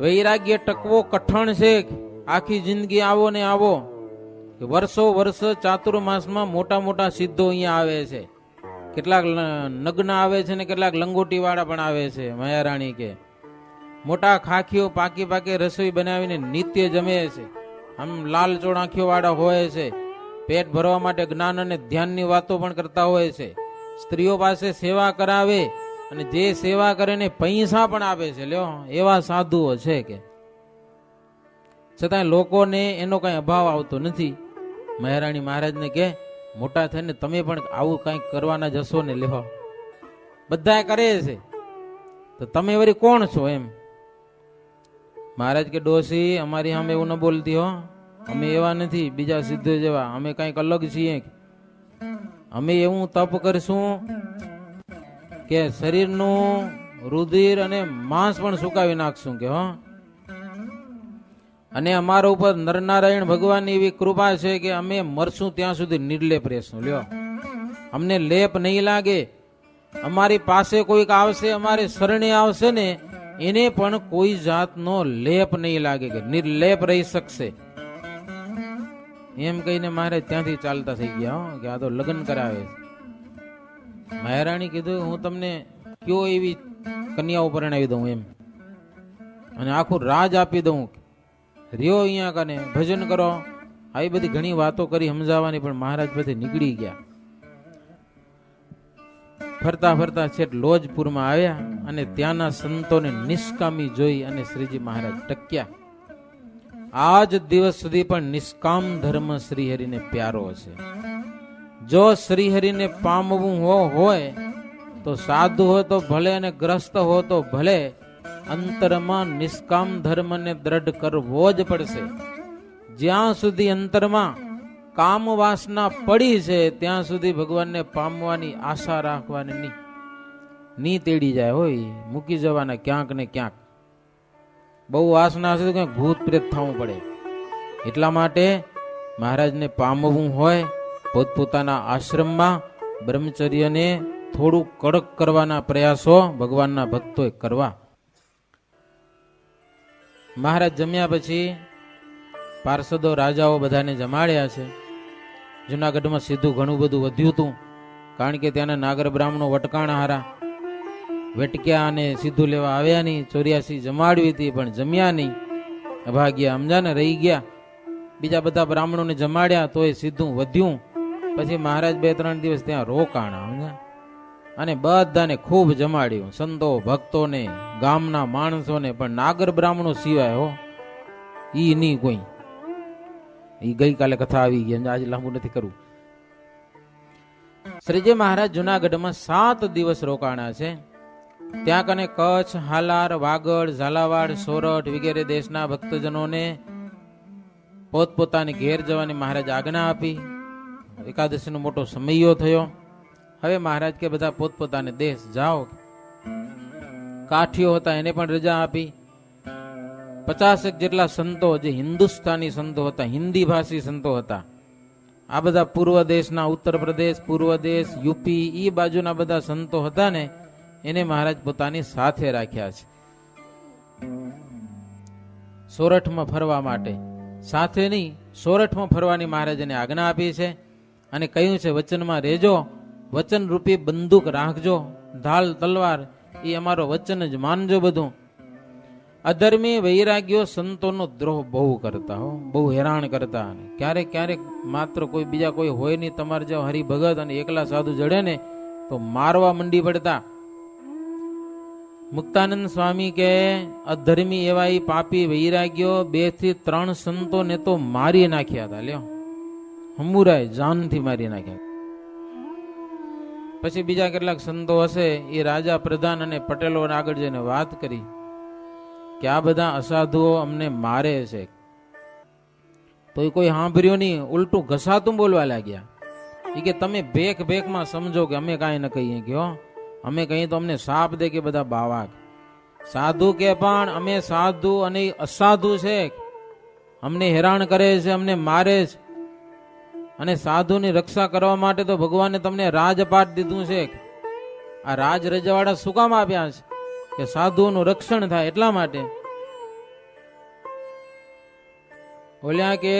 વૈરાગ્ય ટકવો કઠણ છે. આખી જિંદગી આવો ને આવો. વર્ષો વર્ષ ચાતુર્માસમાં મોટા મોટા સિદ્ધો અહીંયા આવે છે. કેટલાક નગ્ન આવે છે ને કેટલાક લંગોટી વાળા પણ આવે છે. માયારાણી કે મોટા ખાખીઓ પાકી પાકી રસોઈ બનાવીને નિત્ય જમે છે. આમ લાલ ચોળાંખીઓ વાળા હોય છે. પેટ ભરવા માટે જ્ઞાન અને ધ્યાનની વાતો પણ કરતા હોય છે. સ્ત્રીઓ પાસે સેવા કરાવે અને જે સેવા કરે ને પૈસા પણ આપે છે. લ્યો એવા સાધુઓ છે કે છતાં લોકોને એનો કઈ અભાવ આવતો નથી. મહારાણી મહારાજને કે મોટા થઈને તમે પણ આવું કંઈક કરવાના જશો ને. લેવા બધા કરે છે તો તમે વળી કોણ છો એમ. મહારાજ કે ડોસી અમારી સામે એવું ન બોલતી હો. અમે એવા નથી બીજા સિદ્ધો જેવા. અમે કંઈક અલગ છીએ. અમે એવું તપ કરશું કે શરીરનું રુધિર અને માંસ પણ સુકાવી નાખશું કે હો. અને અમારા ઉપર નરનારાયણ ભગવાનની એવી કૃપા છે કે અમે મરશું ત્યાં સુધી નિર્લેપ રહેશું. લ્યો અમને લેપ નહીં લાગે. અમારી પાસે કોઈક આવશે, અમારે શરણે આવશે ને એને પણ કોઈ જાતનો લેપ નહીં લાગે કે નિર્લેપ રહી શકશે. એમ કહીને મારે ત્યાંથી ચાલતા થઈ ગયા કે આ તો લગ્ન કરાવે છે. મહારાણી કીધું હું તમને કયો એવી કન્યાઓ પરણાવી દઉં એમ અને આખું રાજ આપી દઉં. રહ્યો અહીંયા કને ભજન કરો. આવી બધી ઘણી વાતો કરી સમજાવવાની પણ મહારાજ પછી નીકળી ગયા. ફરતા ફરતા છેટ લોજપુરમાં આવ્યા અને ત્યાંના સંતોને નિષ્કામી જોઈ અને શ્રીજી મહારાજ ટક્યા. આજ દિવસ સુધી પણ નિષ્કામ ધર્મ શ્રીહરિને પ્યારો છે. જો શ્રીહરિને પામવું હોય તો સાધુ હોય તો ભલે અને ગ્રસ્ત હો તો ભલે અંતરમાં નિષ્કામ ધર્મને દ્રઢ કરવો જ પડશે. જ્યાં સુધી અંતરમાં કામ વાસના પડી છે ત્યાં સુધી ભગવાનને પામવાની આશા રાખવાની ની તેડી જાય હોય. મૂકી જવાના ક્યાંક ને ક્યાંક. બહુ વાસના હશે તો ક્યાંક ભૂત પ્રેત થવું પડે. એટલા માટે મહારાજને પામવું હોય પોતપોતાના આશ્રમમાં બ્રહ્મચર્યને થોડું કડક કરવાના પ્રયાસો ભગવાનના ભક્તોએ કરવા. મહારાજ જમ્યા પછી પાર્ષદો રાજાઓ બધાને જમાડ્યા છે. જુનાગઢમાં સીધું ઘણું બધું વધ્યું હતું કારણ કે ત્યાંના નાગર બ્રાહ્મણો વટકાણા હારા વેટક્યા અને સીધું લેવા આવ્યા નહીં. 84 જમાડવી હતી પણ જમ્યા નહીં. અભાગ્યા સમજા ને રહી ગયા. બીજા બધા બ્રાહ્મણોને જમાડ્યા તોય સીધું વધ્યું. પછી મહારાજ 2-3 દિવસ ત્યાં રોકાણા સમજા અને બધાને ખૂબ જમાડ્યું. સંતો ભક્તોને ગામના માણસોને. પણ નાગર બ્રાહ્મણો સિવાય હો ઈ નહીં કોઈ. ઈ ગઈકાલે કથા આવી ગઈ આજે લાંબુ નથી કરવું. શ્રીજી મહારાજ જુનાગઢમાં 7 દિવસ રોકાણા છે. ત્યાં કને કચ્છ, હાલાર, વાગડ, ઝાલાવાડ, સોરઠ વગેરે દેશના ભક્તજનોને પોતપોતાની ઘેર જવાની મહારાજ આજ્ઞા આપી. એકાદશીનો મોટો સમયો થયો. હવે મહારાજ કે બધા પોતપોતાને દેશ જાઓ. કાઠીઓ હતા એને પણ રજા આપી. 50 જેટલા સંતો જે હિન્દુસ્તાની સંતો હતા, હિન્દી ભાષી સંતો હતા, આ બધા પૂર્વ દેશના ઉત્તર પ્રદેશ, પૂર્વ દેશ, યુપી એ બાજુના બધા સંતો હતા ને એને મહારાજ પોતાની સાથે રાખ્યા છે સોરઠમાં ફરવા માટે. સાથે નહીં સોરઠમાં ફરવાની મહારાજને આજ્ઞા આપી છે અને કહ્યું છે વચનમાં રહેજો, વચન રૂપી બંદૂક રાખજો, ઢાલ તલવાર એ અમારો વચન જ માનજો બધું. અધર્મી વૈરાગ્યો સંતોનો દ્રોહ બહુ કરતા હો, બહુ હેરાન કરતા. ક્યારેક ક્યારેક માત્ર કોઈ બીજા કોઈ હોય નહીં તમારે જો હરિભગત અને એકલા સાધુ જડે ને તો મારવા મંડી પડતા. મુક્તાનંદ સ્વામી કે અધર્મી એવા એ પાપી વૈરાગ્યો 2 થી 3 સંતોને તો મારી નાખ્યા હતા. લ્યો હમુરાય જાનથી મારી નાખ્યા. પછી બીજા કેટલાક સંતો હશે એ રાજા પ્રધાન અને પટેલો આગળ જઈને વાત કરી કે આ બધા અસાધુઓ અમને મારે છે. તો એ કોઈ સાંભળ્યું નહીં, ઉલટું ઘસાતું બોલવા લાગ્યા. એ કે તમે ભેખ ભેખમાં સમજો કે અમે કાંઈ ન કહીએ કે અમે કહીએ તો અમને સાપ દે કે બધા બાવા. સાધુ કે પણ અમે સાધુ અને અસાધુ છે, અમને હેરાન કરે છે, અમને મારે છે. અને સાધુની રક્ષા કરવા માટે તો ભગવાને તમને રાજપાટ દીધું છે. આ રાજ રજવાડા શું કામ આપ્યા છે કે સાધુઓનું રક્ષણ થાય એટલા માટે. બોલ્યા કે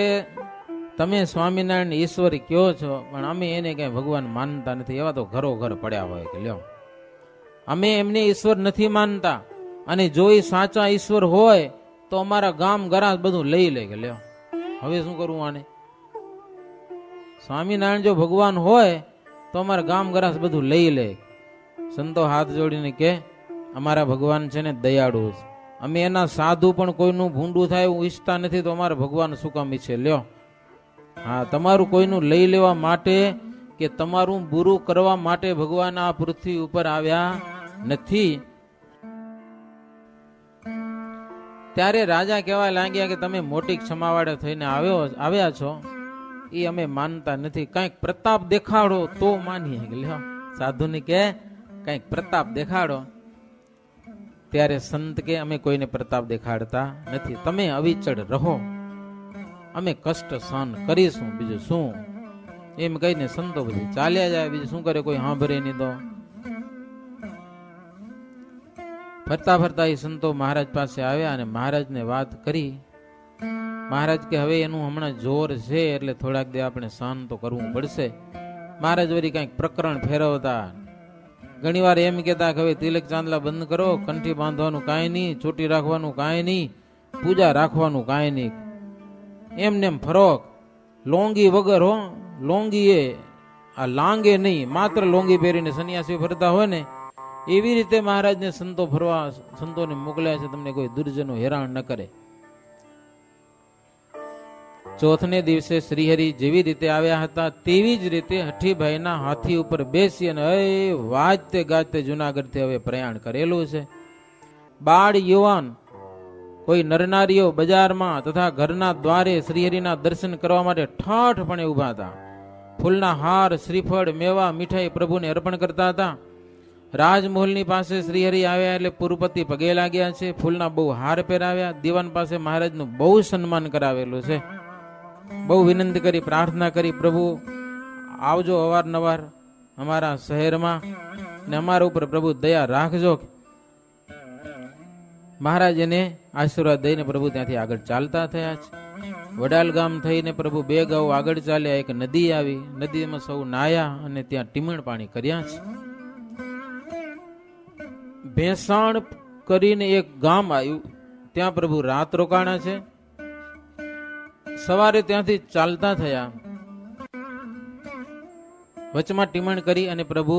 તમે સ્વામિનારાયણ ઈશ્વર કયો છો, પણ અમે એને કઈ ભગવાન માનતા નથી. એવા તો ઘરો ઘર પડ્યા હોય કે લ્યો, અમે એમને ઈશ્વર નથી માનતા, અને જો એ સાચા ઈશ્વર હોય તો અમારા ગામ ગરાસ બધું લઈ લે કે લ્યો, હવે શું કરવું આને? સ્વામિનારાયણ જો ભગવાન હોય તો અમારા ગામ ગરાસ બધું લઈ લે. સંતો હાથ જોડીને કે અમારા ભગવાન છે ને દયાળુ છે, અમે એના સાધુ પણ કોઈનું ભૂંડું થાય એવું ઈચ્છતા નથી, તો અમારા ભગવાન શું કામ ઈચ્છે? લ્યો, હા, તમારું કોઈનું લઈ લેવા માટે કે તમારું બુરું કરવા માટે ભગવાન આ પૃથ્વી ઉપર આવ્યા નથી. ત્યારે રાજા કહેવા લાગ્યા કે તમે મોટી ક્ષમાવાળે થઈને આવ્યા છો, એ અમે માનતા નથી. કઈક પ્રતાપ દેખાડો તો માનીએ. લ્યો, સાધુને કે કઈક પ્રતાપ દેખાડો. ત્યારે સંત કે અમે કોઈને પ્રતાપ દેખાડતા નથી, તમે અવિચળ રહો, અમે કષ્ટ સહન કરીશું, બીજું શું? એમ કહીને સંતો પછી ચાલ્યા જાય. બીજું શું કરે? કોઈ સાંભળે નહીં. તો ફરતા ફરતા એ સંતો મહારાજ પાસે આવ્યા અને મહારાજને વાત કરી. મહારાજ કે હવે એનું હમણાં જોર છે, એટલે થોડાક દે આપણે સહન તો કરવું પડશે. મહારાજ વળી કઈક પ્રકરણ ફેરવતા. ઘણી વાર એમ કહેતા કે હવે તિલક ચાંદલા બંધ કરો, કંઠી બાંધવાનું કાંઈ નહીં, ચોટી રાખવાનું કાંઈ નહીં, પૂજા રાખવાનું કાંઈ નહીં, એમને એમ ફરોક. લોંગી વગર હો, લોંગી એ આ લાંગે નહીં, માત્ર લોંગી પહેરીને સન્યાસી ફરતા હોય ને, એવી રીતે મહારાજને સંતોને મોકલ્યા છે, તમને કોઈ દુર્જનો હેરાન ન કરે. ચોથને દિવસે શ્રીહરિ જેવી રીતે આવ્યા હતા તેવી જ રીતે હઠીભાઈના હાથી ઉપર બેસી અને વાજતે ગાજતે જુનાગઢથી હવે પ્રયાણ કરેલું છે. બાળ યુવાન કોઈ નરનારીઓ બજારમાં તથા ઘરના દ્વારે શ્રીહરિના દર્શન કરવા માટે ઠાઠપણે ઉભા હતા. ફૂલના હાર, શ્રીફળ, મેવા, મીઠાઈ પ્રભુને અર્પણ કરતા હતા. રાજમહોલની પાસે શ્રીહરિ આવ્યા એટલે પુરુપતિ પગે લાગ્યા છે, ફૂલના બહુ હાર પહેરાવ્યા. દીવાન પાસે મહારાજનું બહુ સન્માન કરાવેલું છે. બહુ વિનંતી કરી, પ્રાર્થના કરી, પ્રભુ આવજો અવારનવાર અમારા શહેરમાં ને અમારા ઉપર પ્રભુ દયા રાખજો. મહારાજ એને આશીર્વાદ દઈને પ્રભુ ત્યાંથી આગળ ચાલતા થયા છે. વડાલ ગામ થઈને પ્રભુ 2 ગાઉ આગળ ચાલ્યા. એક નદી આવી, નદીમાં સૌ નાયા અને ત્યાં ટીમણ પાણી કર્યા છે. ભેસાણ કરીને એક ગામ આવ્યું, ત્યાં પ્રભુ રાત રોકાણા છે. સવારે ત્યાંથી ચાલતા થયા. વચમાં ટીમણ કરી અને પ્રભુ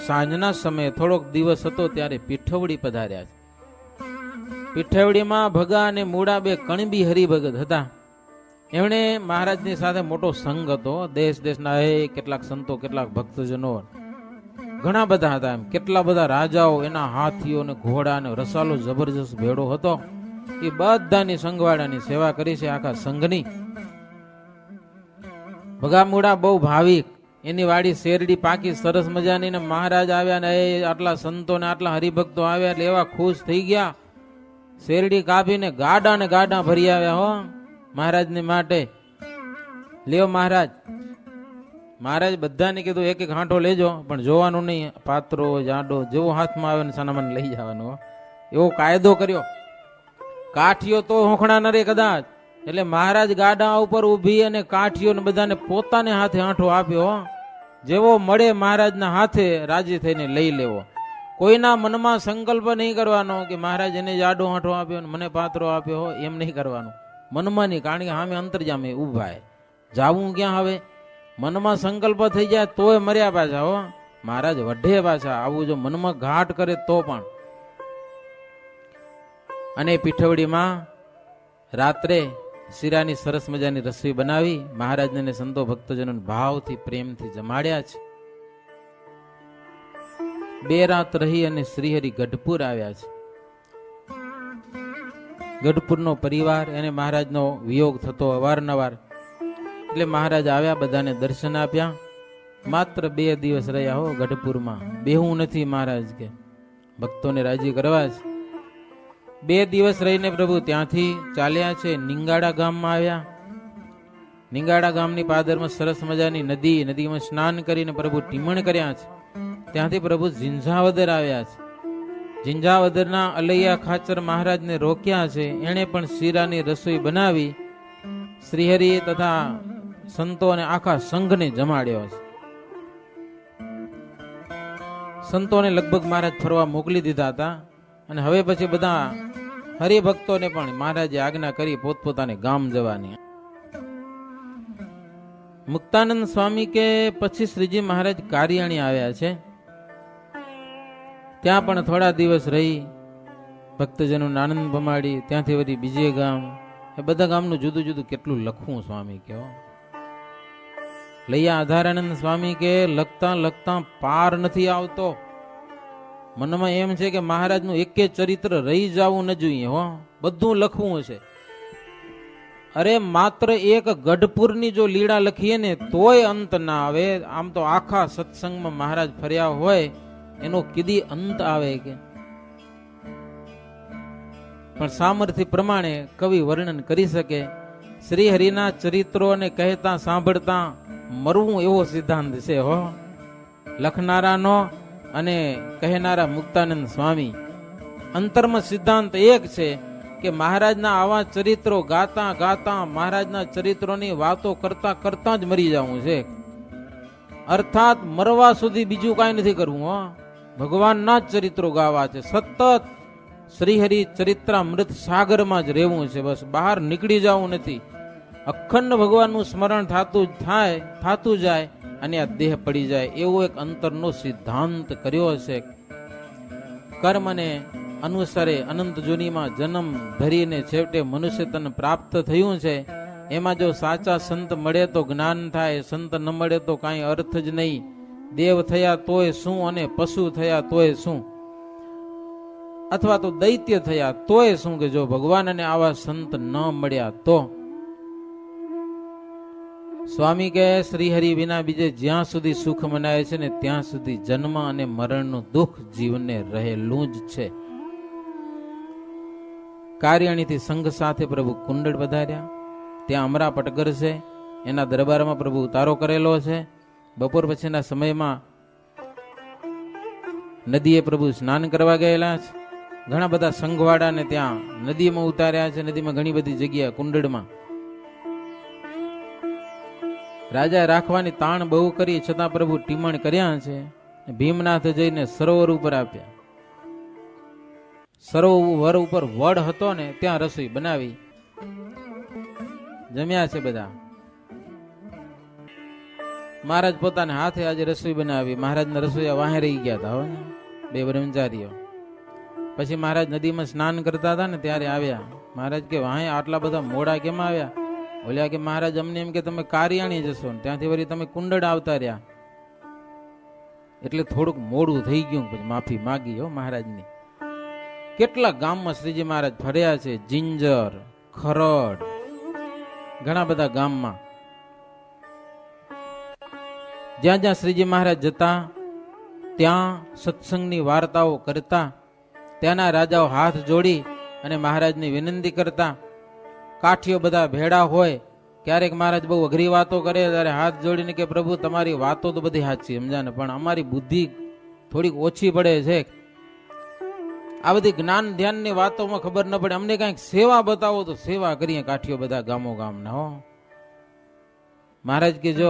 સાંજના સમયે થોડોક દિવસ હતો ત્યારે પીઠવડી પધાર્યા છે. પીઠવડીમાં ભગા અને મૂળા 2 કણબી હરિભગત હતા. એમણે મહારાજની સાથે મોટો સંઘ હતો. દેશ દેશના કેટલાક સંતો, કેટલાક ભક્તજનો, ઘણા બધા હતા. એમ કેટલા બધા રાજાઓ, એના હાથીઓ ને ઘોડા ને રસાલો જબરજસ્ત ભેડો હતો. એ બધાની સંઘવાળાની સેવા કરી છે, આખા સંઘની. ભગામુડા બહુ ભાવિક, એની વાડી શેરડી પાકી સરસ મજાની. ને મહારાજ આવ્યા ને આટલા સંતો ને આટલા હરિભક્તો આવ્યા એટલે એવા ખુશ થઈ ગયા. શેરડી કાપીને ગાડા ને ગાડા ભરી આવ્યા હો મહારાજને માટે. લ્યો મહારાજ. મહારાજ બધાને કીધું એક એક હાંઠો લેજો, પણ જોવાનું નહીં, પાત્રો જાડો જેવો હાથમાં આવે ને સામાન લઈ જવાનો, એવો કાયદો કર્યો. કાઠીઓ તો હોંખણા ન રે કદાચ. એટલે મહારાજ ગાડા ઉપર ઉભી અને કાઠીઓ ને બધાને પોતાને હાથે આંઠો આપ્યો. જેવો મળે મહારાજના હાથે રાજી થઈને લઈ લેવો. કોઈના મનમાં સંકલ્પ નહીં કરવાનો કે મહારાજ એને જાડો આંઠો આપ્યો મને પાત્રો આપ્યો, એમ નહીં કરવાનું. મનમાં નહીં, કારણ કે સામે અંતર્જામે ઉભા જાવું ક્યાં? હવે મનમાં સંકલ્પ થઈ જાય તોય મર્યા પાછા હો મહારાજ, વઢે પાછા. આવું જો મનમાં ઘાટ કરે તો પણ. અને પીઠવડીમાં રાત્રે શીરાની સરસ મજાની રસોઈ બનાવી મહારાજને સંતો ભક્તજનો ભાવથી પ્રેમથી જમાડ્યા છે. 2 રાત રહી અને શ્રીહરિ ગઢપુર આવ્યા છે. ગઢપુરનો પરિવાર, એને મહારાજનો વિયોગ થતો અવારનવાર, એટલે મહારાજ આવ્યા, બધાને દર્શન આપ્યા. માત્ર 2 દિવસ રહ્યા હો ગઢપુરમાં. બેહું નથી મહારાજ કે, ભક્તોને રાજી કરવા છે. 2 દિવસ રહીને પ્રભુ ત્યાંથી ચાલ્યા છે. નિંગાડા ગામમાં આવ્યા. નિંગાડા ગામની પાદરમાં સરસ મજાની નદીમાં સ્નાન કરીને પ્રભુ ટીમણ કર્યા છે. ત્યાંથી પ્રભુ ઝીંઝાવદર આવ્યા છે. ઝીંઝાવદરના અલૈયા ખાચર મહારાજને રોક્યા છે. એણે પણ શીરાની રસોઈ બનાવી શ્રીહરિ તથા સંતો અને આખા સંઘને જમાડ્યો છે. સંતોને લગભગ મહારાજ ફરવા મોકલી દીધા હતા અને હવે પછી બધા હરિભક્તોને પણ મહારાજે આજ્ઞા કરી પોતપોતાને ગામ જવાની. મુક્તાનંદ સ્વામી કે પછી શ્રીજી મહારાજ કારિયાણી આવ્યા છે. ત્યાં પણ થોડા દિવસ રહી ભક્તજનોને આનંદ ભમાડી. ત્યાંથી વળી બીજે ગામ, એ બધા ગામનું જુદું જુદું કેટલું લખવું સ્વામી કહો. લૈયા આધારાનંદ સ્વામી કે લખતા લખતા પાર નથી આવતો. મનમાં એમ છે કે મહારાજનું એકે ચરિત્ર રહી જવું ન જોઈએ. હો, બધું લખવું છે. અરે માત્ર એક ગઢપુરની જો લીડા લખીએ ને તોય અંત ના આવે. આમ તો આખા સત્સંગમાં મહારાજ ફર્યા હોય એનો કીધી અંત આવે કે? પણ સામર્થ્ય પ્રમાણે કવિ વર્ણન કરી શકે. શ્રી હરિના ચરિત્રોને કહેતા સાંભળતા મરવું એવો સિદ્ધાંત છે. હો, લખનારાનો અને કહેનારા મુક્તાનંદ સ્વામી અંતરમાં સિદ્ધાંત એક છે કે મહારાજના આવા ચરિત્રો ગાતા ગાતા મહારાજના ચરિત્રોની વાતો કરતા કરતા જ મરી જવું છે. અર્થાત મરવા સુધી બીજું કાંઈ નથી કરવું. હો, ભગવાનના જ ચરિત્રો ગાવા છે. સતત શ્રીહરિ ચરિત્રામૃત સાગરમાં જ રહેવું છે. બસ બહાર નીકળી જવું નથી. અખંડ ભગવાનનું સ્મરણ થાતું જાય અને આ દેહ પડી જાય એવો એક અંતરનો સિદ્ધાંત કર્યો છે. કર્મને અનુસારે અનંત જૂનીમાં જન્મ ધરીને છેવટે મનુષ્ય તન પ્રાપ્ત થયું છે. એમાં જો સાચા સંત મળે તો જ્ઞાન થાય, સંત ન મળે તો કાંઈ અર્થ જ નહીં. દેવ થયા તોય શું અને પશુ થયા તોય શું, અથવા તો દૈત્ય થયા તોય શું, કે જો ભગવાન અને આવા સંત ન મળ્યા તો. સ્વામી કહે શ્રીહરિ વિના બીજે જ્યાં સુધી સુખ મનાય છે ને ત્યાં સુધી જન્મ અને મરણનું દુઃખ જીવને રહેલું જ છે. કારિયાણીથી સંઘ સાથે પ્રભુ કુંડળ પધાર્યા. ત્યાં અમરા પટગર છે, એના દરબારમાં પ્રભુ ઉતારો કરેલો છે. બપોર પછીના સમયમાં નદીએ પ્રભુ સ્નાન કરવા ગયેલા છે. ઘણા બધા સંઘવાળાને ત્યાં નદીમાં ઉતાર્યા છે. નદીમાં ઘણી બધી જગ્યા કુંડળમાં રાજા રાખવાની તાણ બહુ કરી છતાં પ્રભુ ટીમણ કર્યા છે. ભીમનાથ જઈને સરોવર ઉપર આપ્યા. સરોવર ઉપર વડ હતો ને ત્યાં રસોઈ બનાવી, જમ્યા છે બધા. મહારાજ પોતાના હાથે આજે રસોઈ બનાવી. મહારાજના રસોઈયા વાહે રહી ગયા હતા. હો, બે બ્રહ્મચારીઓ. પછી મહારાજ નદીમાં સ્નાન કરતા હતા ને ત્યારે આવ્યા. મહારાજ કે વાહે આટલા બધા મોડા કેમ આવ્યા? બોલ્યા કે મહારાજ અમને એમ કે તમે કારિયાણી જશો ને ત્યાંથી વળી તમે કુંડળ આવતા રહ્યા એટલે થોડુંક મોડું થઈ ગયું. પછી માફી માગી હો મહારાજની. કેટલા ગામમાં શ્રીજી મહારાજ ફર્યા છે. જિંજર, ખરડ, ઘણા બધા ગામમાં જ્યાં જ્યાં શ્રીજી મહારાજ જતા ત્યાં સત્સંગની વાર્તાઓ કરતા. ત્યાંના રાજાઓ હાથ જોડી અને મહારાજની વિનંતી કરતા. કાઠીઓ બધા ભેડા હોય, ક્યારેક મહારાજ બહુ અઘરી વાતો કરે ત્યારે હાથ જોડીને કે પ્રભુ તમારી વાતો તો બધી સાચી સમજાને, પણ અમારી બુદ્ધિ થોડીક ઓછી પડે છે. આ બધી જ્ઞાન ધ્યાનની વાતોમાં ખબર ન પડે. અમને કઈક સેવા બતાવો તો સેવા કરીએ. કાઠીઓ બધા ગામો ગામના. હો, મહારાજ કે જો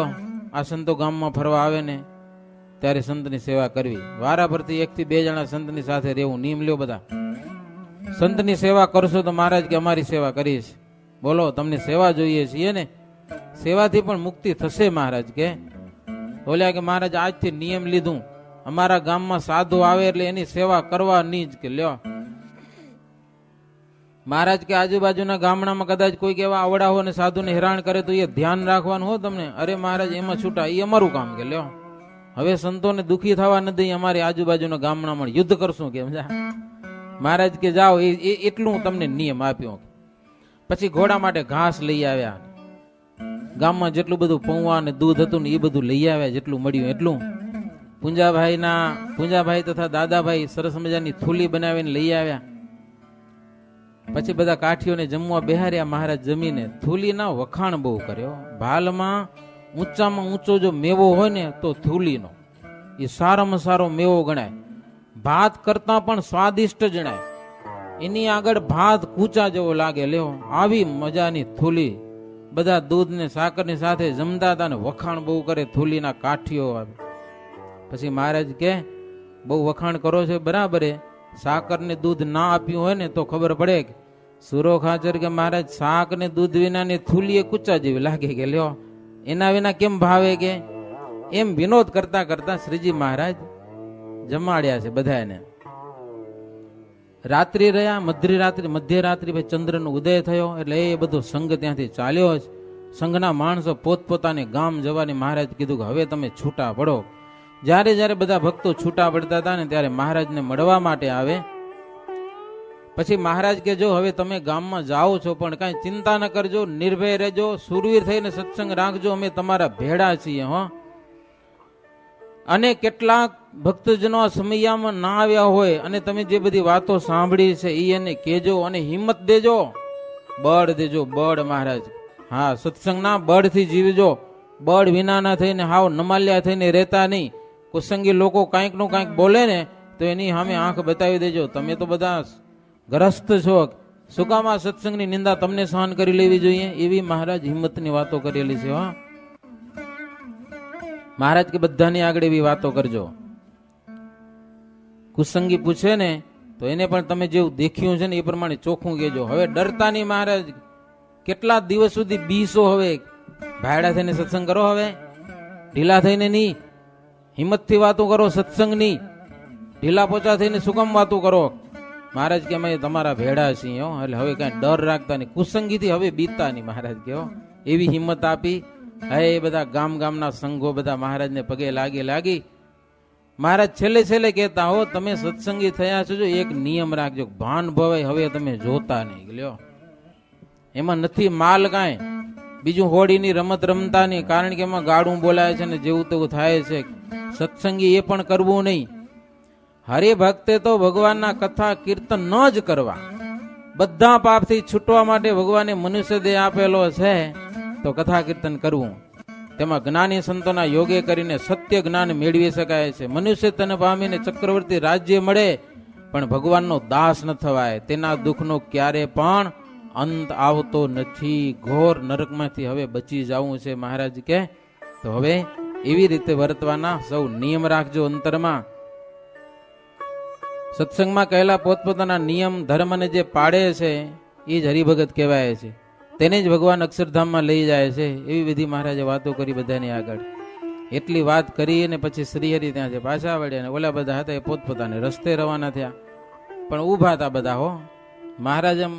આ સંતો ગામમાં ફરવા આવે ને ત્યારે સંતની સેવા કરવી. વારા પરથી 1 થી 2 જણા સંતની સાથે રહેવું. નિયમ લ્યો બધા. સંતની સેવા કરશો તો મહારાજ કે અમારી સેવા કરીશ. બોલો તમને સેવા જોઈએ છીએ ને? સેવાથી પણ મુક્તિ થશે મહારાજ કે. બોલ્યા કે મહારાજ આજથી નિયમ લીધું, અમારા ગામમાં સાધુ આવે એટલે એની સેવા કરવાની જ. કે લ્યો મહારાજ કે આજુબાજુના ગામડામાં કદાચ કોઈક એવા આવડા હોય ને સાધુને હેરાન કરે તો એ ધ્યાન રાખવાનું હો તમને. અરે મહારાજ એમાં છૂટા, એ અમારું કામ. કે લ્યો હવે સંતોને દુખી થવા નથી, અમારી આજુબાજુના ગામડામાં યુદ્ધ કરશું કે સમજા. મહારાજ કે જાઓ, એટલું તમને નિયમ આપ્યો. પછી ઘોડા માટે ઘાસ લઈ આવ્યા. ગામમાં જેટલું બધું પૌવા અને દૂધ હતું ને એ બધું લઈ આવ્યા, જેટલું મળ્યું એટલું. પૂંજાભાઈ તથા દાદાભાઈ સરસ મજાની થૂલી બનાવીને લઈ આવ્યા. પછી બધા કાઠીઓને જમવા બેહાર્યા. મહારાજ જમીને થૂલીના વખાણ બહુ કર્યો. ભાલમાં ઊંચામાં ઊંચો જો મેવો હોય ને તો થૂલીનો, એ સારામાં સારો મેવો ગણાય. ભાત કરતા પણ સ્વાદિષ્ટ જણાય. એની આગળ ભાત કૂચા જેવો લાગે. લ્યો આવી મજાની થૂલી બધા દૂધ ને સાકર ની સાથે જમતા હતા ને વખાણ બહુ કરે, થૂલીના કાઠીઓ આવે. પછી મહારાજ કે બહુ વખાણ કરો છો બરાબર, સાકર ને દૂધ ના આપ્યું હોય ને તો ખબર પડે કે સુરો ખાચર કે મહારાજ શાક ને દૂધ વિના ને થૂલીએ કૂચા જેવી લાગે કે લ્યો એના વિના કેમ ભાવે કે. એમ વિનોદ કરતા કરતા શ્રીજી મહારાજ જમાડ્યા છે બધાને. રાત્રિ રહ્યા, મધ્યરાત્રિ પછી ચંદ્રનો ઉદય થયો એટલે એ બધો સંઘ ત્યાંથી ચાલ્યો જ. સંઘના માણસો પોતપોતાને ગામ જવાની મહારાજ કીધું કે હવે તમે છૂટા પડો. જ્યારે જ્યારે બધા ભક્તો છૂટા પડતા હતા ને ત્યારે મહારાજને મળવા માટે આવે. પછી મહારાજ કે જો હવે તમે ગામમાં જાઓ છો પણ કઈ ચિંતા ન કરજો, નિર્ભય રહેજો, સુરવીર થઈને સત્સંગ રાખજો, અમે તમારા ભેડા છીએ. અને કેટલાક ભક્તજનો સમયમાં ના આવ્યા હોય અને તમે જે બધી વાતો સાંભળી છે એ એને કહેજો અને હિંમત દેજો, બળ દેજો, બળ. મહારાજ હા, સત્સંગના બળથી જીવજો, બળ વિના ના થઈને હાવ નમાલ્યા થઈને રહેતા નહીં. કુસંગી લોકો કાંઈક નું કાંઈક બોલે ને તો એની સામે આંખ બતાવી દેજો, તમે તો બધા ગ્રસ્ત છો, શું કામ આ સત્સંગની નિંદા તમને સહન કરી લેવી જોઈએ. એવી મહારાજ હિંમતની વાતો કરેલી છે. મહારાજ કે બધાની આગળ એવી વાતો કરજો. કુસંગી પૂછે ને તો એને પણ તમે જેવું દેખ્યું છે ને એ પ્રમાણે ચોખ્ખું કહેજો. હવે ડરતા નહીં. મહારાજ કેટલા દિવસ સુધી બીસો, હવે ભાડા થઈને સત્સંગ કરો, હવે ઢીલા થઈને નહીં, હિંમતથી વાતો કરો, સત્સંગની ઢીલા પોચા થઈને શું કામ વાતો કરો. મહારાજ કે અમે તમારા ભેડા છીએ, એટલે હવે કઈ ડર રાખતા નહીં, કુસંગીથી હવે બીતા નહીં. મહારાજ કે એવી હિંમત આપી. હે બધા ગામના સંઘો બધા મહારાજને પગે લાગી. મહારાજ છેલ્લે કહેતા હો તમે સત્સંગી થયા છો, એક નિયમ રાખજો, ભાન ભવાય હવે તમે જોતા નહીં. લ્યો એમાં નથી માલ કાંઈ, બીજું હોળીની રમત રમતા નહીં, કારણ કે એમાં ગાડું બોલાય છે ને જેવું તેવું થાય છે. સત્સંગી એ પણ કરવું નહીં. હરિભક્તે તો ભગવાનના કથા કીર્તન ન જ કરવા, બધા પાપથી છૂટવા માટે ભગવાને મનુષ્ય દેહ આપેલો છે તો કથા કીર્તન કરવું. તેમાં જ્ઞાની સંતોના યોગે કરીને સત્ય જ્ઞાન મેળવી શકાય છે. મનુષ્ય તન પામીને ચક્રવર્તી રાજ્ય મળે પણ ભગવાનનો દાસ ન થવાય, તેના દુઃખનો ક્યારે પણ અંત આવતો નથી. ઘોર નરકમાંથી હવે બચી જવું છે. મહારાજ કે તો હવે એવી રીતે વર્તવાના સૌ નિયમ રાખજો અંતરમાં. સત્સંગમાં કહેલા પોતપોતાના નિયમ ધર્મને જે પાડે છે એ જ હરિભગત કહેવાય છે, તેને જ ભગવાન અક્ષરધામમાં લઈ જાય છે. એવી વિધિ મહારાજે વાતો કરી બધાની આગળ. એટલી વાત કરી અને પછી શ્રીહરિ ત્યાં પાછા વળ્યા, અને ઓલા બધા હતા એ પોતપોતાને રસ્તે રવાના થયા. પણ ઊભા હતા બધા. મહારાજ એમ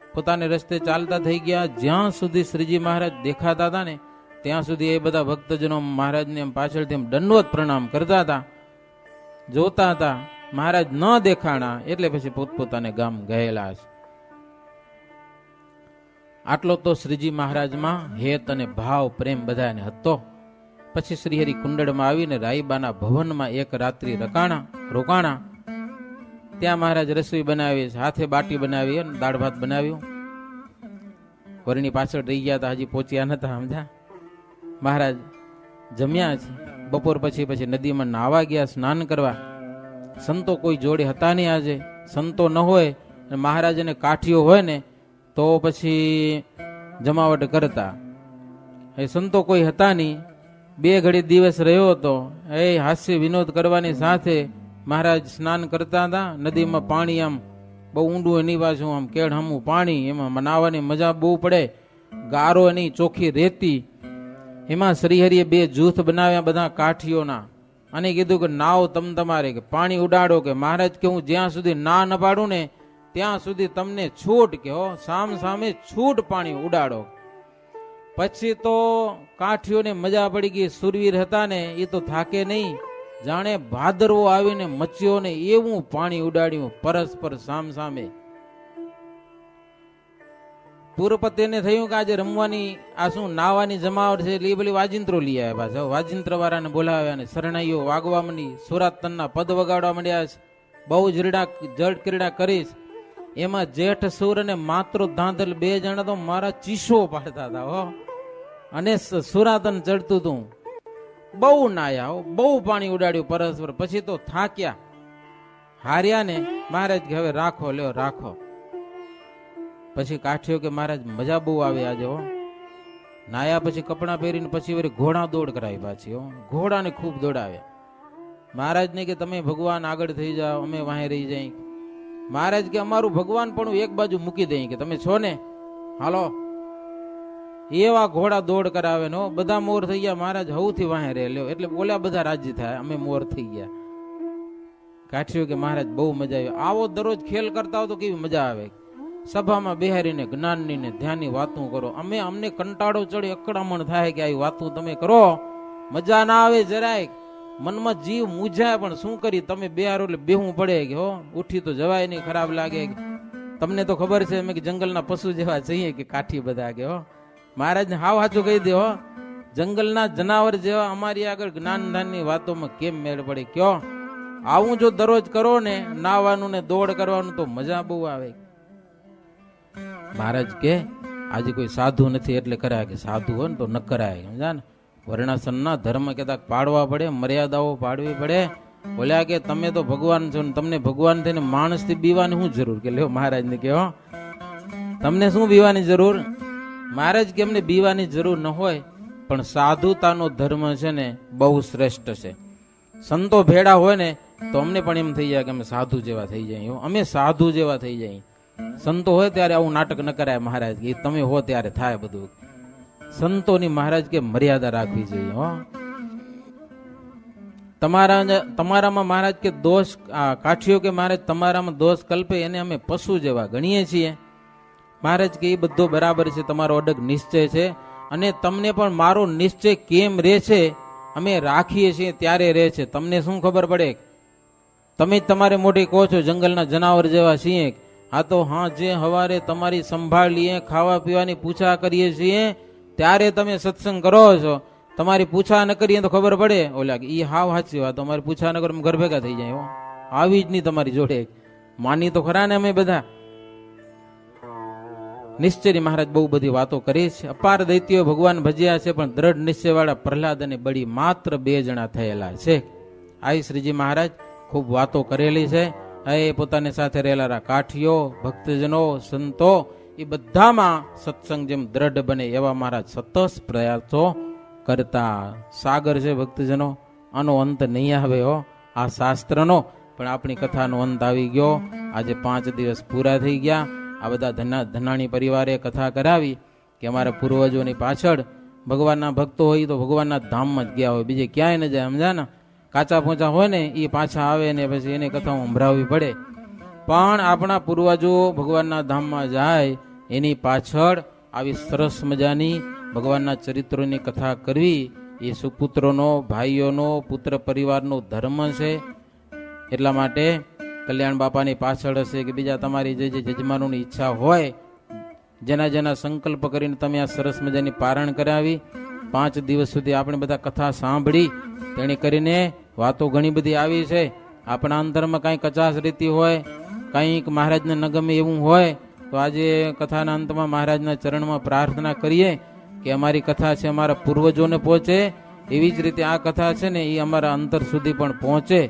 પોતાને રસ્તે ચાલતા થઈ ગયા. જ્યાં સુધી શ્રીજી મહારાજ દેખાતા હતા ને ત્યાં સુધી એ બધા ભક્તજનો મહારાજને એમ પાછળથી એમ દંડવત પ્રણામ કરતા હતા, જોતા હતા. મહારાજ ન દેખાણા એટલે પછી પોતપોતાને ગામ ગયેલા છે. આટલો તો શ્રીજી મહારાજમાં હેત અને ભાવ પ્રેમ બધાને હતો. પછી શ્રીહરિ કુંડળમાં આવીને રાઈબાના ભવનમાં એક રાત્રિ રોકાણા. ત્યાં મહારાજ રસોઈ બનાવી, હાથે બાટી બનાવી અને દાળ ભાત બનાવ્યું. વરની પાછળ રહી ગયા હતા, હજી પહોંચ્યા નતા. સમજ્યા? મહારાજ જમ્યા છે. બપોર પછી નદીમાં નાહવા ગયા, સ્નાન કરવા. સંતો કોઈ જોડે હતા નહીં. આજે સંતો ન હોય, મહારાજ અને કાઠીઓ હોય ને તો પછી જમાવટ કરતા. એ સંતો કોઈ હતા નહીં. 2 ઘડી દિવસ રહ્યો હતો. એ હાસ્ય વિનોદ કરવાની સાથે મહારાજ સ્નાન કરતા હતા. નદીમાં પાણી આમ બહુ ઊંડું એની પાછું આમ કેળ હમું પાણી, એમાં નાવાની મજા બહુ પડે. ગારો એની ચોખ્ખી રેતી. એમાં શ્રીહરિએ 2 જૂથ બનાવ્યા બધા કાઠીઓના, અને કીધું કે નાવ તમારે કે પાણી ઉડાડો. કે મહારાજ કે હું જ્યાં સુધી ના ન પાડું ને ત્યાં સુધી તમને છૂટ, કે સામે છૂટ પાણી ઉડાડો. પછી તો કાઠીઓને મજા પડી ગઈ. સુરવીર હતા ને એ તો થાકે નહીં, જાણે ભાદરવો આવીને મચ્યો ને એવું પાણી ઉડાડ્યું પરસ્પર સામે. પૂરપતિને થયું કે આજે રમવાની આ શું નાવાની જમાવટ છે, એટલે એ બધી વાજિંત્રો લઈ આવ્યા. પાછા વાજિંત્ર વાળાને બોલાવ્યા ને શરણાઈઓ વાગવા માંડી, સુરાતનના પદ વગાડવા માંડ્યા છે. બહુ જડ ક્રીડા કરીશ. એમાં જેઠ સુર અને માતૃ ધાંધલ 2 જણા તો મારા ચીસો પાડતા હતા. અને સુરાતન ચડતું હતું. બહુ નાયા, બહુ પાણી ઉડાડ્યું પરસ્પર. પછી તો થાક્યા, હાર્યા ને મહારાજ કે હવે રાખો. પછી કાઠીઓ કે મહારાજ મજા બહુ આવે આજે. નાયા પછી કપડાં પહેરીને પછી વળી ઘોડા દોડ કરાવી પાછી. ઘોડાને ખૂબ દોડાવે. મહારાજને કે તમે ભગવાન આગળ થઈ જાઓ, અમે વાહે રહી જાય. મહારાજ કે અમારું ભગવાન પણ એક બાજુ મૂકી દઈ કે તમે છો ને, હાલો. એવા ઘોડા દોડ કરાવે નો, બધા મોર થઈ ગયા. મહારાજ હવથી વાહે રહે લ્યો, એટલે બોલ્યા બધા રાજી થાય, અમે મોર થઈ ગયા. કાઠીઓ કે મહારાજ બહુ મજા આવી. આવો દરરોજ ખેલ કરતા હો તો કેવી મજા આવે. સભામાં બેહારીને જ્ઞાનની ને ધ્યાનની વાતું કરો. અમને કંટાળો ચડી અકળામણ થાય કે આવી વાતું તમે કરો, મજા ના આવે જરાય. મનમાં જીવ મૂંઝાય, પણ શું કરી, તમે બેહારો એટલે બેહવું પડે કે હો, ઉઠી તો જવાય નહીં, ખરાબ લાગે. તમને તો ખબર છે અમે કે જંગલના પશુ જેવા જઈએ કે કાઠી બધા કે હો. મહારાજને હાવ સાચું કહી દે હો, જંગલના જનાવર જેવા અમારી આગળ જ્ઞાન ધ્યાનની વાતોમાં કેમ મેળ પડે કયો. આવું જો દરરોજ કરો ને, નાવાનું ને દોડ કરવાનું, તો મજા બહુ આવે. મહારાજ કે આજે કોઈ સાધુ નથી એટલે કરાય, કે સાધુ હોય ને તો ન કરાય. સમજા ને, વર્ણાશ્રમના ધર્મ કદાચ પાડવા પડે, મર્યાદાઓ પાડવી પડે. બોલ્યા કે તમે તો ભગવાન છો ને, તમને ભગવાન થઈને માણસથી બીવાની શું જરૂર? કે લ્યો મહારાજ ને કે હો, તમને શું બીવાની જરૂર? મહારાજ કે અમને બીવાની જરૂર ન હોય, પણ સાધુતાનો ધર્મ છે ને બહુ શ્રેષ્ઠ છે. સંતો ભેડા હોય ને તો અમને પણ એમ થઈ જાય કે અમે સાધુ જેવા થઈ જાય, અમે સાધુ જેવા થઈ જાય. સંતો હોય ત્યારે આવું નાટક ન કરાય. મહારાજ કે તમે હો ત્યારે થાય બધું. સંતોની મહારાજ કે મર્યાદા રાખવી જોઈએ. હો, તમારામાં મહારાજ કે દોષ, કાઠીઓ કે મહારાજ તમારામાં દોષ કલ્પે એને અમે પશુ જેવા ગણીએ છીએ. મહારાજ કે એ બધો બરાબર છે, તમારો અડગ નિશ્ચય છે, અને તમને પણ મારો નિશ્ચય કેમ રહે છે અમે રાખીએ છીએ ત્યારે રહે છે. તમને શું ખબર પડે? તમે જ તમારે મોટી કહો છો જંગલના જનાવર જેવા છીએ. આ તો હા, જે હવારે તમારી સંભાળ લઈએ, ખાવા પીવાની પૂછા કરીએ છીએ, ત્યારે તમે સત્સંગ કરો છો. તમારી પૂછા ન કરીએ તો ખબર પડે. ઓલા એ હાવ સાચી વાત, અમારી પૂછા ન કરો ઘર ભેગા થઈ જાય. આવી જ નહીં તમારી જોડે. માની તો ખરા ને અમે બધા. નિશ્ચયની મહારાજ બહુ બધી વાતો કરી છે. અપાર દૈત્યો ભગવાન ભજ્યા છે, પણ દ્રઢ નિશ્ચય વાળા પ્રહલાદ અને બળી માત્ર 2 જણા થયેલા છે. આઈ શ્રીજી મહારાજ ખૂબ વાતો કરેલી છે. એ પોતાની સાથે રહેલા કાઠીઓ, ભક્તજનો, સંતો, એ બધામાં સત્સંગ જેમ દ્રઢ બને એવા મહારાજ સતત પ્રયાસો કરતા. સાગર છે ભક્તજનો, આનો અંત નહીં આવે હો આ શાસ્ત્રનો. પણ આપણી કથાનો અંત આવી ગયો. આજે 5 દિવસ પૂરા થઈ ગયા. આ બધા ધનાણી પરિવારે કથા કરાવી કે અમારા પૂર્વજોની પાછળ ભગવાનના ભક્તો હોય તો ભગવાનના ધામમાં જ ગયા હોય, બીજે ક્યાંય ન જાય. સમજા ને, કાચા પોચા હોય ને એ પાછા આવે ને પછી એને કથા સંભળાવવી પડે. પણ આપણા પૂર્વજો ભગવાનના ધામમાં જાય એની પાછળ આવી સરસ મજાની ભગવાનના ચરિત્રોની કથા કરવી એ સુપુત્રોનો, ભાઈઓનો, પુત્ર પરિવારનો ધર્મ છે. એટલા માટે કલ્યાણ બાપાની પાછળ હશે કે બીજા તમારી જે જજમાનોની ઈચ્છા હોય, જેના જેના સંકલ્પ કરીને તમે આ સરસ મજાની પારણ કરાવી. 5 દિવસ સુધી આપણે બધા કથા સાંભળી, તેની કરીને વાતો ઘણી બધી આવી છે. આપણા અંતરમાં કાંઈ કચાશ રીતિ હોય, કંઈક મહારાજને ન ગમે એવું હોય, તો આજે કથાના અંતમાં મહારાજના ચરણમાં પ્રાર્થના કરીએ કે અમારી કથા છે અમારા પૂર્વજોને પહોંચે, એવી જ રીતે આ કથા છે ને એ અમારા અંતર સુધી પણ પહોંચે,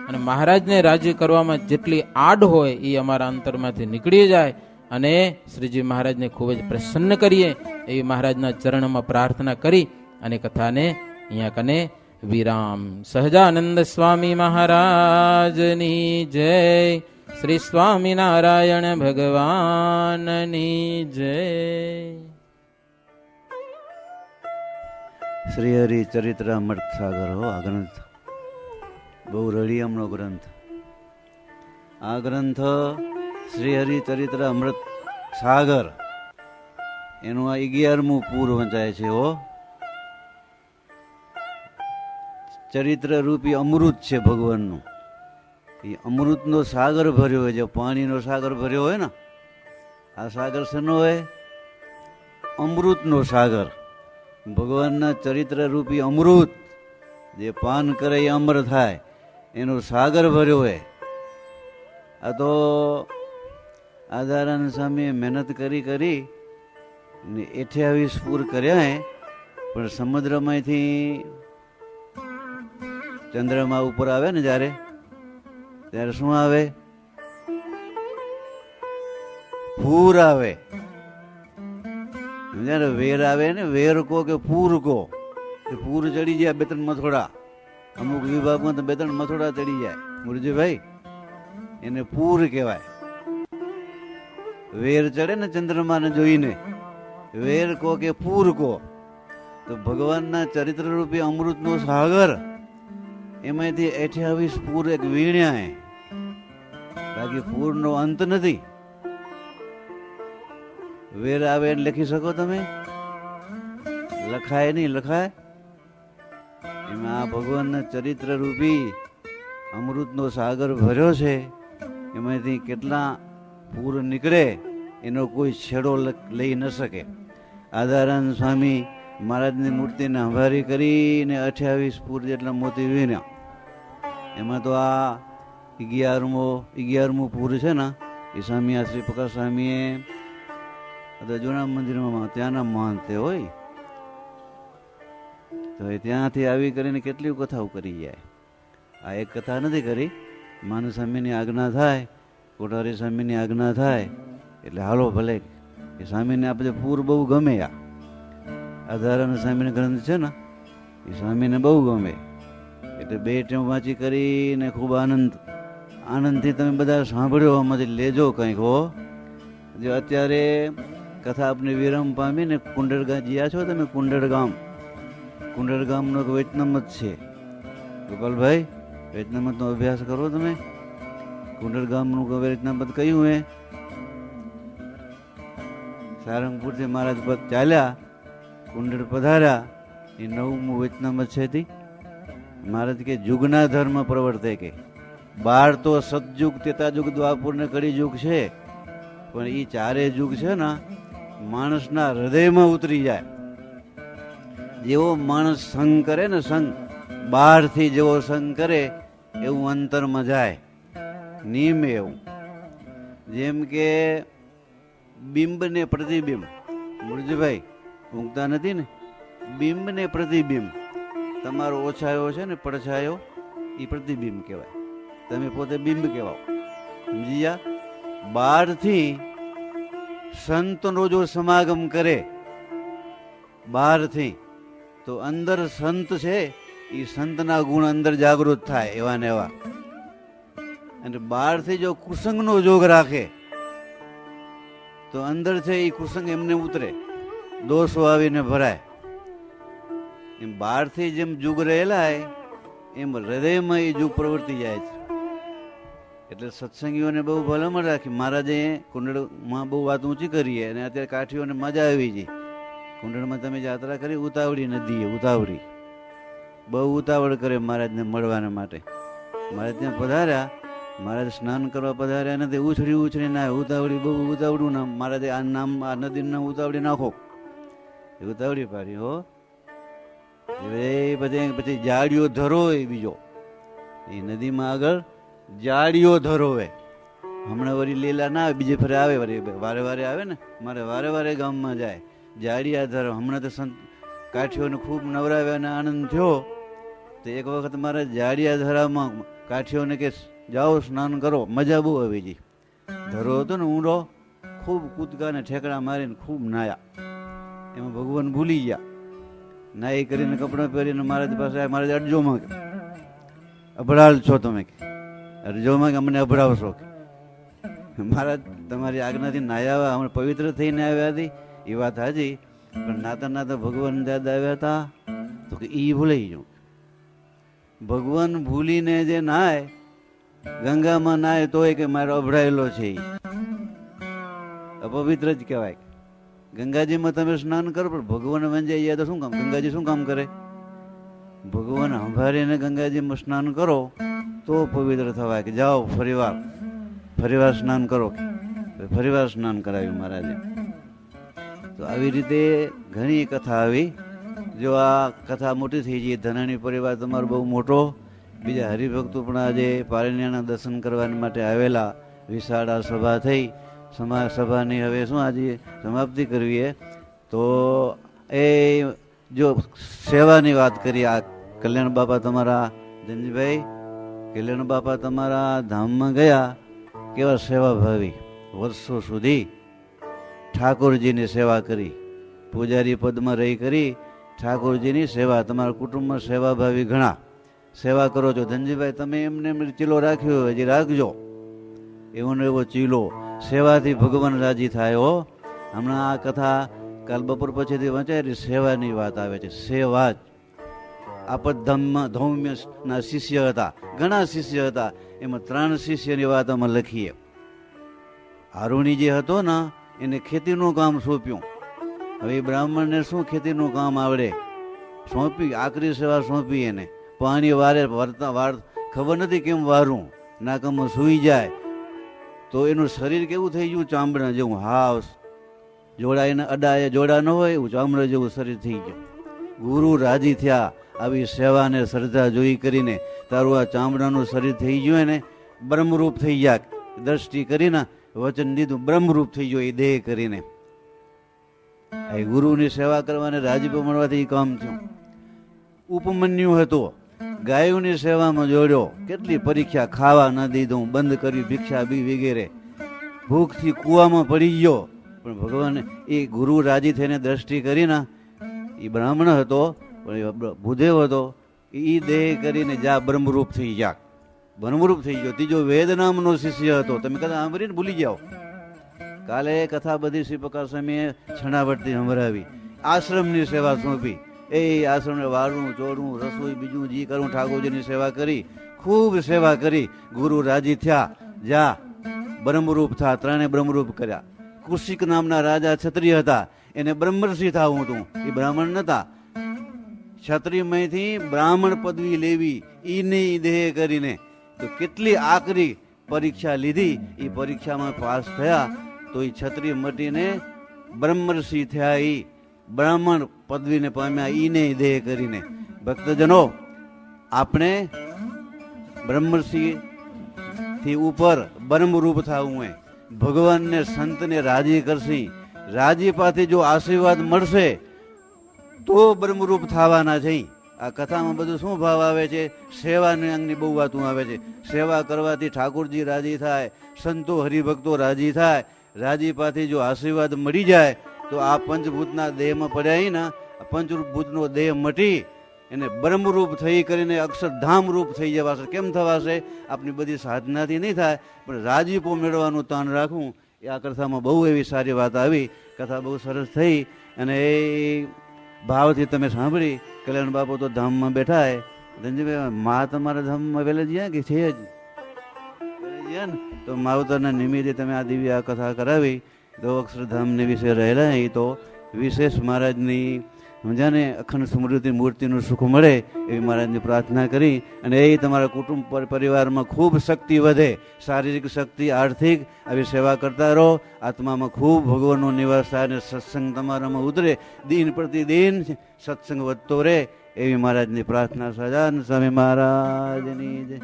અને મહારાજને રાજી કરવામાં જેટલી આડ હોય એ અમારા અંતરમાંથી નીકળી જાય, અને શ્રીજી મહારાજને ખૂબ જ પ્રસન્ન કરીએ એવી મહારાજના ચરણમાં પ્રાર્થના કરી અને કથાને અહીંયા કને વિરામ. સહજાનંદ સ્વામી મહારાજની જય. શ્રી સ્વામિનારાયણ ભગવાનની જય. શ્રી હરિ ચરિત્ર અમૃત સાગર હો આ ગ્રંથ, બહુ રળિયામણો ગ્રંથ. આ ગ્રંથ શ્રી હરિ ચરિત્ર અમૃત સાગર એનું આ 11મું પૂર વંચાય છે. હો, ચરિત્ર રૂપી અમૃત છે ભગવાનનું. એ અમૃતનો સાગર ભર્યો હોય, જે પાણીનો સાગર ભર્યો હોય ને, આ સાગર શેનો હોય? અમૃતનો સાગર. ભગવાનના ચરિત્ર રૂપી અમૃત જે પાન કરે એ અમર થાય, એનો સાગર ભર્યો હોય. આ તો આધારાનંદ સ્વામીએ મહેનત કરી ને 28 પૂર કર્યા. પણ સમુદ્રમાંથી ચંદ્રમા ઉપર આવે ને જ્યારે શું આવે? પૂર આવે. સમજ્યા ને? વેર આવે ને, વેર કો કે પૂર કો, એ પૂર ચડી જાય 2-3 મથોડા, અમુક વિભાગમાં તો 2-3 મથોડા ચડી જાય મુરજીભાઈ, એને પૂર કહેવાય. વેર ચડે ને ચંદ્રમાને જોઈને, વેર કો કે પૂર કો. તો ભગવાનના ચરિત્ર રૂપી અમૃતનો સાગર, એમાંથી 28 પૂર એક વીણ્યા, બાકી પૂરનો અંત નથી. વેર આવે એને લખી શકો તમે? લખાય નહીં, લખાય? એમાં આ ભગવાનના ચરિત્ર રૂપી અમૃતનો સાગર ભર્યો છે, એમાંથી કેટલા પૂર નીકળે એનો કોઈ છેડો લઈ ન શકે. આધારાનંદ સ્વામી મહારાજની મૂર્તિને હંભારી કરીને 28 પૂર જેટલા મોતી વીણ્યા. એમાં તો આ 11મું પૂર છે ને, એ સ્વામી આ શ્રી પ્રકાશ સ્વામીએ જૂના મંદિરમાં ત્યાંના મહંતે હોય તો એ ત્યાંથી આવી કરીને કેટલી કથાઓ કરી જાય. આ એક કથા નથી કરી. માનુ સ્વામીની આજ્ઞા થાય, કોઠારી સ્વામીની આજ્ઞા થાય એટલે હાલો ભલે. એ સ્વામીને આપણે પૂર બહુ ગમે. આ આધારાનંદ સ્વામીનો ગ્રંથ છે ને, એ સ્વામીને બહુ ગમે. એટલે 2 ટેમ વાંચી કરીને ખૂબ આનંદથી તમે બધા સાંભળ્યો, આમાંથી લેજો કંઈક. હો જો અત્યારે કથા આપને વિરામ પામીને કુંડળ ગયા છો તમે? કુંડળ ગામનો વૈષ્ણવ છે ગોપાલભાઈ. વૈષ્ણવનો અભ્યાસ કરો તમે. કુંડળ ગામનું વૈષ્ણવ કયું હે? સારંગપુરથી મહારાજ પદ ચાલ્યા, કુંડળ પધાર્યા, એ 9મું વૈષ્ણવ છે. તી મહારાજ કે જુગના ધર્મ પ્રવર્તે, કે 12 તો સતયુગ, ત્રેતાયુગ, દ્વાપર ને કળી યુગ છે, પણ એ 4 યુગ છે ને માણસના હૃદયમાં ઉતરી જાય. જેવો માણસ સંગ કરે ને, સંગ બહારથી જેવો સંગ કરે એવું અંતરમાં જાય, નિયમ એવું. જેમ કે બિંબ ને પ્રતિબિંબ, મુરજીભાઈ ઊંઘતા નથી ને, બિંબ ને પ્રતિબિંબ. તમારો ઓછાયો છે ને પડછાયો, એ પ્રતિબિંબ કહેવાય, તમે પોતે બિંબ કહેવાઓ. સમજી ગયા? બહારથી સંતનો જો સમાગમ કરે બહારથી, તો અંદર સંત છે, એ સંતના ગુણ અંદર જાગૃત થાય એવા ને એવા. અને બહારથી જો કુસંગનો જોગ રાખે તો અંદર છે એ કુસંગ એમને ઉતરે, દોષો આવીને ભરાય. એમ બહારથી જેમ જુગ રહેલા એમ હૃદયમાં એ જુગ પ્રવર્તી જાય છે. એટલે સત્સંગીઓને બહુ ભલામણ રાખી. મહારાજે કુંડળમાં બહુ વાત ઊંચી કરી, અને અત્યારે કાઠીઓને મજા આવી છે. કુંડળમાં તમે યાત્રા કરી, ઉતાવળી નદી, ઉતાવળી બહુ ઉતાવળ કરે મહારાજને મળવાના માટે. મહારાજ ત્યાં પધાર્યા, મહારાજ સ્નાન કરવા પધાર્યા નથી, ઉછળી ના, ઉતાવળી બહુ ઉતાવળું નામ. મહારાજે આ નામ, આ નદીનું નામ ઉતાવળી નાખો, એ ઉતાવળી પાડી. હો પછી જાડિયો ધરો, એ બીજો એ નદીમાં આગળ જાડિયો ધરોવે. હમણાં વળી લીલા ના આવે, બીજે ફરે આવે, વળી વારે વારે આવે ને, મારે વારે વારે ગામમાં જાય. જાડિયા ધરો. હમણાં તો સંત કાઠીઓને ખૂબ નવરાવ્યા અને આનંદ થયો. તો એક વખત મારા જાડિયા ધરામાં કાઠીઓને કે જાઓ સ્નાન કરો, મજા બહુ આવી ગઈ. ધરો હતો ને ઊંડો, ખૂબ કૂદકા ને ઠેકડા મારીને ખૂબ નાયા. એમાં ભગવાન ભૂલી ગયા. નાઈ કરીને કપડાં પહેરીને મહારાજ પાસે આવ્યા. મહારાજ અડજોમાં, અભડાલ છો તમે, અરજોમાં કે અમને અભડાવશો. મહારાજ તમારી આજ્ઞાથી નાયા, અમે પવિત્ર થઈને આવ્યા હતી, એ વાત હાજી, પણ નાતા નાતા ભગવાન દાદા આવ્યા હતા તો કે ઈ ભૂલાઈ ગયું. ભગવાન ભૂલીને જે નાય, ગંગામાં નાય તોય કે મારો અભડાયેલો છે, એ અપવિત્ર જ કહેવાય. ગંગાજીમાં તમે સ્નાન કરો, પણ ભગવાન વંજાઈ જાય તો શું કામ? ગંગાજી શું કામ કરે? ભગવાન સંભાળીને ગંગાજીમાં સ્નાન કરો તો પવિત્ર થવાય. કે જાઓ ફરીવાર સ્નાન કરો, ફરીવાર સ્નાન કરાવ્યું મહારાજે. તો આવી રીતે ઘણી કથા આવી. જો આ કથા મોટી થઈ ગઈ, ધનાણી પરિવાર તમારો બહુ મોટો, બીજા હરિભક્તો પણ આજે પારણ્યના દર્શન કરવા માટે આવેલા. વિશાળ આ સભા થઈ. સભાની હવે શું આજે સમાપ્તિ કરવી. તો એ જો સેવાની વાત કરી, આ કલ્યાણ બાપા તમારા ધનજીભાઈ, કલ્યાણ બાપા તમારા ધામમાં ગયા, કેવા સેવાભાવી, વર્ષો સુધી ઠાકોરજીની સેવા કરી. પૂજારી પદમાં રહી કરી ઠાકોરજીની સેવા, તમારા કુટુંબમાં સેવાભાવી ઘણા સેવા કરો છો. ધનજીભાઈ તમે એમને ચીલો રાખ્યો હજી રાખજો, એવો ને એવો ચીલો. સેવાથી ભગવાન રાજી થાય હો. હમણાં આ કથા કાલ બપોર પછીથી વંચાય, સેવાની વાત આવે છે. સેવા જ આપદધમ્મ ધૌમ્યના શિષ્ય હતા, ઘણા શિષ્ય હતા, એમાં 3 શિષ્યની વાત અમે લખીએ. હારુણી જે હતો ને એને ખેતીનું કામ સોંપ્યું. હવે એ બ્રાહ્મણને શું ખેતીનું કામ આવડે, સોંપી આકરી સેવા સોંપી એને. પાણી વારે વાર ખબર નથી કેમ વારું, નાકામાં સૂઈ જાય તો એનું શરીર કેવું થઈ ગયું, ચામડા જેવું. હાવ જોડા એને અડાય જોડા ન હોય એવું ચામડા જેવું શરીર થઈ ગયું. ગુરુ રાજી થયા આવી સેવાને શ્રદ્ધા જોઈ કરીને. તારું આ ચામડાનું શરીર થઈ ગયું ને બ્રહ્મરૂપ થઈ ગયા. દ્રષ્ટિ કરીને વચન દીધું, બ્રહ્મરૂપ થઈ ગયો એ દેહ કરીને. એ ગુરુની સેવા કરવાને રાજીપો મળવાથી કામ થયું. ઉપમન્યુ હતો, ગાયોની સેવામાં જોડ્યો. કેટલી પરીક્ષા, ખાવા ન દીધું, બંધ કર્યું, ભિક્ષા બી વગેરે. ભૂખથી કૂવામાં પડી ગયો, પણ ભગવાન એ ગુરુ રાજી થઈને દ્રષ્ટિ કરીને. એ બ્રાહ્મણ હતો પણ ભૂદેવ હતો, એ દેહ કરીને જા બ્રહ્મરૂપ થઈ જા, બ્રહ્મરૂપ થઈ ગયો. ત્રીજો વેદ નામનો શિષ્ય હતો, તમે કદાચ સાંભળીને ભૂલી જાઓ. કાલે કથા બધી શ્રી પ્રકાશ સ્વામીએ છણાવટથી સંભળાવી. આશ્રમની સેવા સોંપી. એ આશ્રમને વાળું ચોડવું રસોઈ બીજું જી કરું, ઠાકોરજીની સેવા કરી, ખૂબ સેવા કરી. ગુરુ રાજી થયા, જા બ્રહ્મરૂપ થા. 3 બ્રહ્મરૂપ કર્યા. કુશિક નામના રાજા ક્ષત્રિય હતા, એને બ્રહ્મર્ષિ થાવું હતું, એ બ્રાહ્મણ નતા. ક્ષત્રિયમાંથી બ્રાહ્મણ પદવી લેવી ઈને દેહ કરીને. તો કેટલી આકરી પરીક્ષા લીધી, એ પરીક્ષામાં પાસ થયા તો એ ક્ષત્રિય મટીને બ્રહ્મર્ષિ થયા. એ બ્રાહ્મણ પદવીને પામ્યા ઈને દેહ કરીને. ભક્તજનો, આપણે બ્રહ્મર્ષિ થી ઉપર બ્રહ્મરૂપ થવું હોય, ભગવાનને સંતને રાજી કરશી. રાજીપાથી જો આશીર્વાદ મળશે તો બ્રહ્મરૂપ થવાના છે. આ કથામાં બધું શું ભાવ આવે છે, સેવાની અંગની બહુ વાતો આવે છે. સેવા કરવાથી ઠાકોરજી રાજી થાય, સંતો હરિભક્તો રાજી થાય. રાજીપાથી જો આશીર્વાદ મળી જાય તો આ પંચભૂતના દેહમાં પડ્યા ને, પંચભૂતનો દેહ મટી એને બ્રહ્મરૂપ થઈ કરીને અક્ષરધામ રૂપ થઈ જવાશે. કેમ થવાશે? આપણી બધી સાધનાથી નહીં થાય, પણ રાજીપો મેળવવાનું તાન રાખવું. એ આ કથામાં બહુ એવી સારી વાત આવી. કથા બહુ સરસ થઈ અને એ ભાવથી તમે સાંભળી. કલ્યાણ બાપુ તો ધામમાં બેઠા હે. ધનજીભાઈ, મા તમારા ધામમાં વહેલા જ્યાં કે છે જ ને? તો માવતરના નિમિત્તે તમે આ દિવ્ય આ કથા કરાવી. તો અક્ષરધામને વિશે રહેલા એ તો વિશેષ મહારાજની સમજાને અખંડ સ્મૃતિ મૂર્તિનું સુખ મળે એવી મહારાજની પ્રાર્થના કરી. અને એ તમારા કુટુંબ પરિવારમાં ખૂબ શક્તિ વધે, શારીરિક શક્તિ, આર્થિક, આવી સેવા કરતા રહો. આત્મામાં ખૂબ ભગવાનનો નિવાસ થાય અને સત્સંગ તમારામાં ઉતરે. દિન પ્રતિદિન સત્સંગ વધતો રહે એવી મહારાજની પ્રાર્થના. સજાન સ્વામી મહારાજની જય.